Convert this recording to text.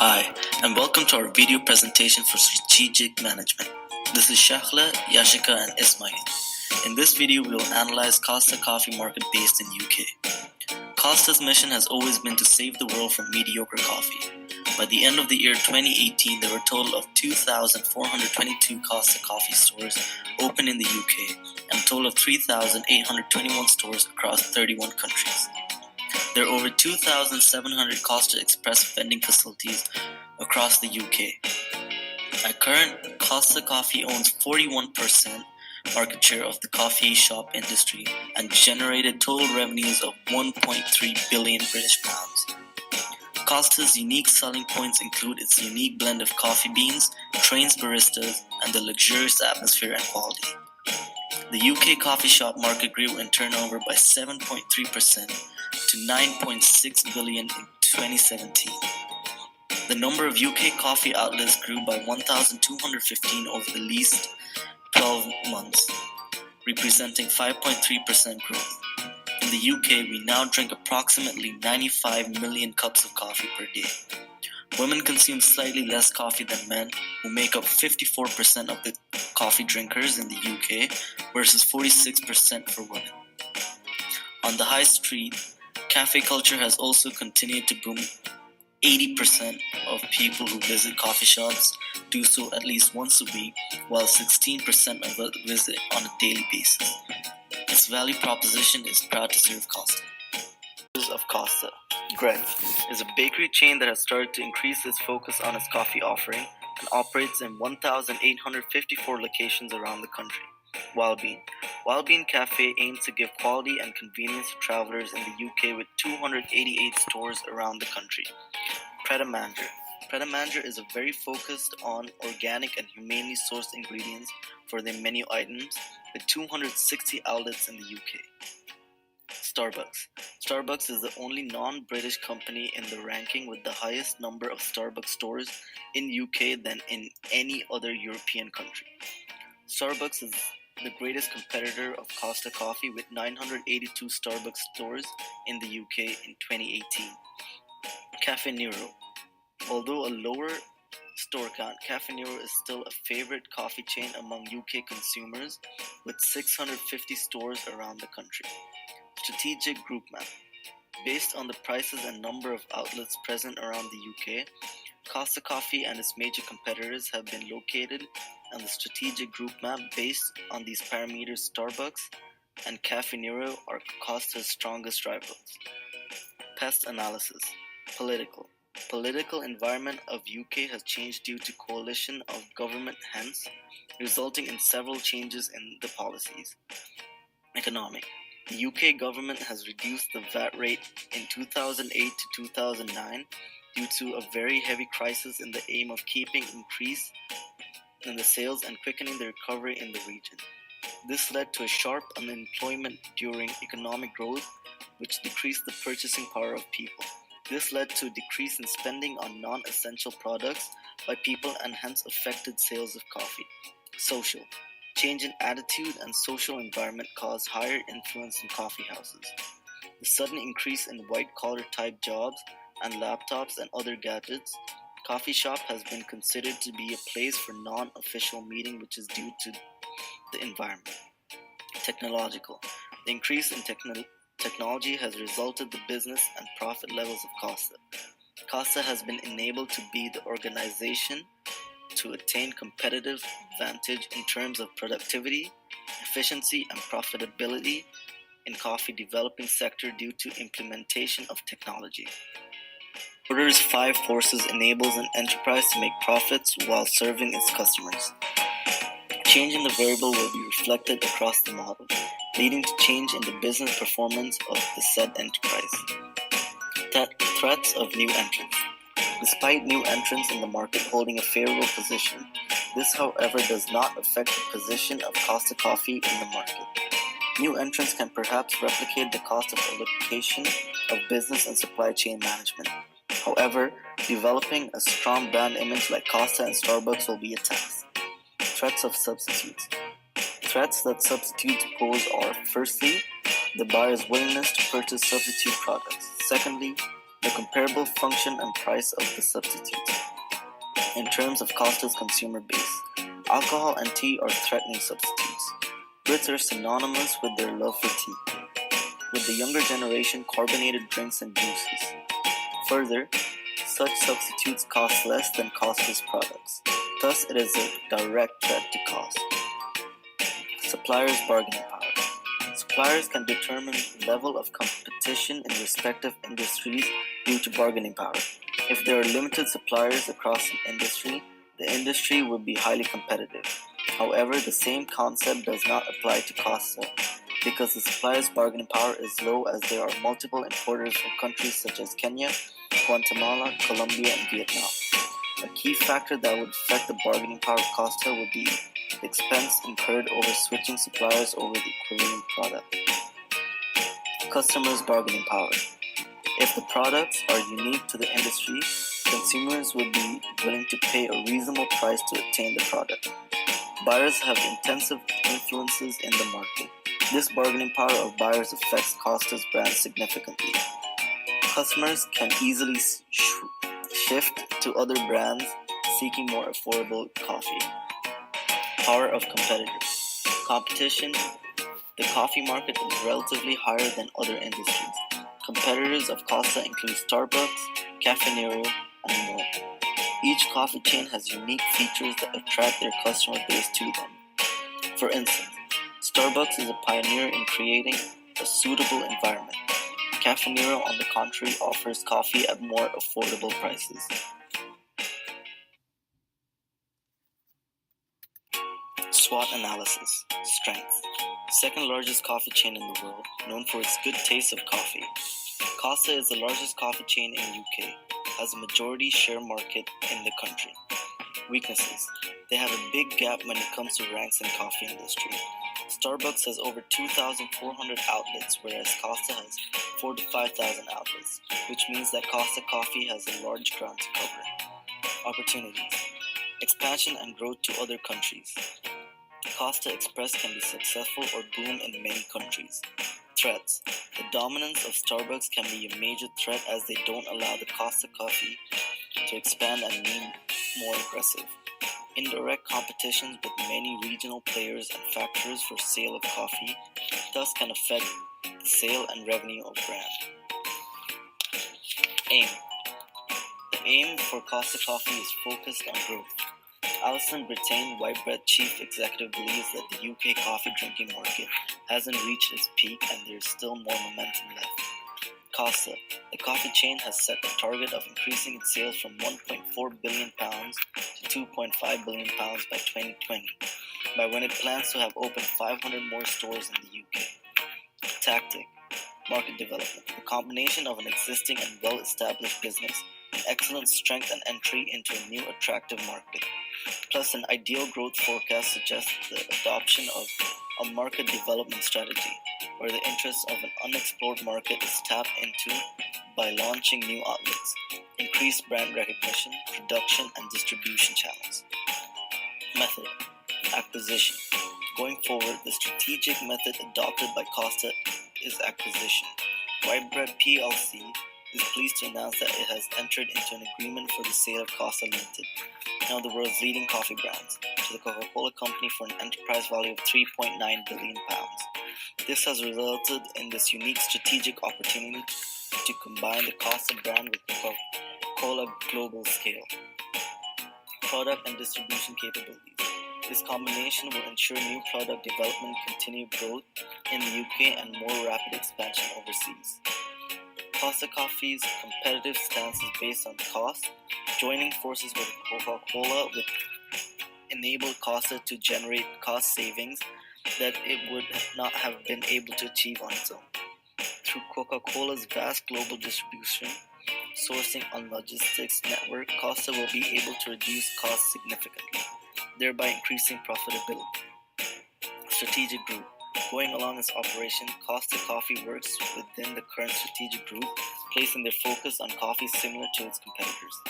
Hi, and welcome to our video presentation for strategic management. This is Shahla, Yashika, and Ismail. In this video, we will analyze Costa Coffee market based in UK. Costa's mission has always been to save the world from mediocre coffee. By the end of the year 2018, there were a total of 2,422 Costa Coffee stores open in the UK, and a total of 3,821 stores across 31 countries. There are over 2,700 Costa Express vending facilities across the UK. At current, Costa Coffee owns 41% market share of the coffee shop industry and generated total revenues of 1.3 billion British pounds. Costa's unique selling points include its unique blend of coffee beans, trained baristas, and the luxurious atmosphere and quality. The UK coffee shop market grew in turnover by 7.3% to 9.6 billion in 2017. The number of UK coffee outlets grew by 1,215 over the least 12 months, representing 5.3% growth. In the UK, we now drink approximately 95 million cups of coffee per day. Women consume slightly less coffee than men, who make up 54% of the coffee drinkers in the UK versus 46% for women. On the high street, cafe culture has also continued to boom. 80% of people who visit coffee shops do so at least once a week, while 16% of them visit on a daily basis. Its value proposition is proud to serve Costa. Of Costa. Greg is a bakery chain that has started to increase its focus on its coffee offering and operates in 1,854 locations around the country. Wildbean Cafe aims to give quality and convenience to travelers in the UK with 288 stores around the country. Pret a Manger is a very focused on organic and humanely sourced ingredients for their menu items with 260 outlets in the UK. Starbucks is the only non-British company in the ranking with the highest number of Starbucks stores in UK than in any other European country. Starbucks is the greatest competitor of Costa Coffee with 982 Starbucks stores in the UK in 2018. Caffè Nero. Although a lower store count, Caffè Nero is still a favorite coffee chain among UK consumers with 650 stores around the country. Strategic Group Map. Based on the prices and number of outlets present around the UK, Costa Coffee and its major competitors have been located on the strategic group map. Based on these parameters, Starbucks and Caffè Nero are Costa's strongest rivals. Pest analysis. Political environment of UK has changed due to coalition of government, hence resulting in several changes in the policies. Economic. The UK government has reduced the VAT rate in 2008 to 2009 due to a very heavy crisis in the aim of keeping increase in the sales and quickening the recovery in the region. This led to a sharp unemployment during economic growth, which decreased the purchasing power of people. This led to a decrease in spending on non-essential products by people and hence affected sales of coffee. Social. Change in attitude and social environment caused higher influence in coffee houses. The sudden increase in white-collar type jobs and laptops and other gadgets, coffee shop has been considered to be a place for non-official meeting, which is due to the environment. Technological. The increase in technology has resulted the business and profit levels of Costa. Costa has been enabled to be the organization to attain competitive advantage in terms of productivity, efficiency, and profitability in coffee developing sector due to implementation of technology. Porter's 5 forces enables an enterprise to make profits while serving its customers. Change in the variable will be reflected across the model, leading to change in the business performance of the said enterprise. Threats of new entrants. Despite new entrants in the market holding a favorable position, this however does not affect the position of Costa Coffee in the market. New entrants can perhaps replicate the cost of allocation of business and supply chain management. However, developing a strong brand image like Costa and Starbucks will be a task. Threats of substitutes. Threats that substitutes pose are, firstly, the buyer's willingness to purchase substitute products. Secondly, The comparable function and price of the substitutes. In terms of Costa's consumer base, alcohol and tea are threatening substitutes. Brits are synonymous with their love for tea. With the younger generation, carbonated drinks and juices. Further, such substitutes cost less than Costa's products. Thus, it is a direct threat to cost. Suppliers' bargaining power. Suppliers can determine level of competition in respective industries due to bargaining power. If there are limited suppliers across an industry, the industry would be highly competitive. However, the same concept does not apply to Costa because the supplier's bargaining power is low as there are multiple importers from countries such as Kenya, Guatemala, Colombia, and Vietnam. A key factor that would affect the bargaining power of Costa would be the expense incurred over switching suppliers over the equivalent product. Customers' bargaining power. If the products are unique to the industry, consumers would be willing to pay a reasonable price to obtain the product. Buyers have intensive influences in the market. This bargaining power of buyers affects Costa's brand significantly. Customers can easily shift to other brands seeking more affordable coffee. Power of competitors. Competition. The coffee market is relatively higher than other industries. Competitors of Costa include Starbucks, Caffè Nero, and more. Each coffee chain has unique features that attract their customer base to them. For instance, Starbucks is a pioneer in creating a suitable environment. Caffè Nero, on the contrary, offers coffee at more affordable prices. SWOT analysis. Strengths. Second largest coffee chain in the world, known for its good taste of coffee. Costa is the largest coffee chain in UK, has a majority share market in the country. Weaknesses. They have a big gap when it comes to ranks in coffee industry. Starbucks has over 2,400 outlets, whereas Costa has 4,000 to 5,000 outlets, which means that Costa Coffee has a large ground to cover. Opportunities. Expansion and growth to other countries. Costa Express can be successful or boom in many countries. Threats. The dominance of Starbucks can be a major threat as they don't allow the Costa Coffee to expand and be more aggressive. Indirect competitions with many regional players and factories for sale of coffee thus can affect the sale and revenue of brand. Aim. The aim for Costa Coffee is focused on growth. Alison Brittain, Whitebread Chief Executive, believes that the UK coffee drinking market hasn't reached its peak and there is still more momentum left. Costa, the coffee chain, has set a target of increasing its sales from £1.4 billion to £2.5 billion by 2020, by when it plans to have opened 500 more stores in the UK. Tactic. Market development. The combination of an existing and well-established business, an excellent strength and entry into a new attractive market, plus an ideal growth forecast suggests the adoption of a market development strategy, where the interests of an unexplored market is tapped into by launching new outlets, increased brand recognition, production, and distribution channels. Method. Acquisition. Going forward, the strategic method adopted by Costa is acquisition. Whitebread plc is pleased to announce that it has entered into an agreement for the sale of Costa Limited, one of the world's leading coffee brands, to the Coca-Cola Company for an enterprise value of £3.9 billion. This has resulted in this unique strategic opportunity to combine the Costa brand with the Coca-Cola global scale, product and distribution capabilities. This combination will ensure new product development, continued growth in the UK, and more rapid expansion overseas. Costa Coffee's competitive stance is based on cost. Joining forces with Coca-Cola would enable Costa to generate cost savings that it would not have been able to achieve on its own. Through Coca-Cola's vast global distribution, sourcing and logistics network, Costa will be able to reduce costs significantly, thereby increasing profitability. Strategic group. Going along its operation, Costa Coffee works within the current strategic group, placing their focus on coffee similar to its competitors.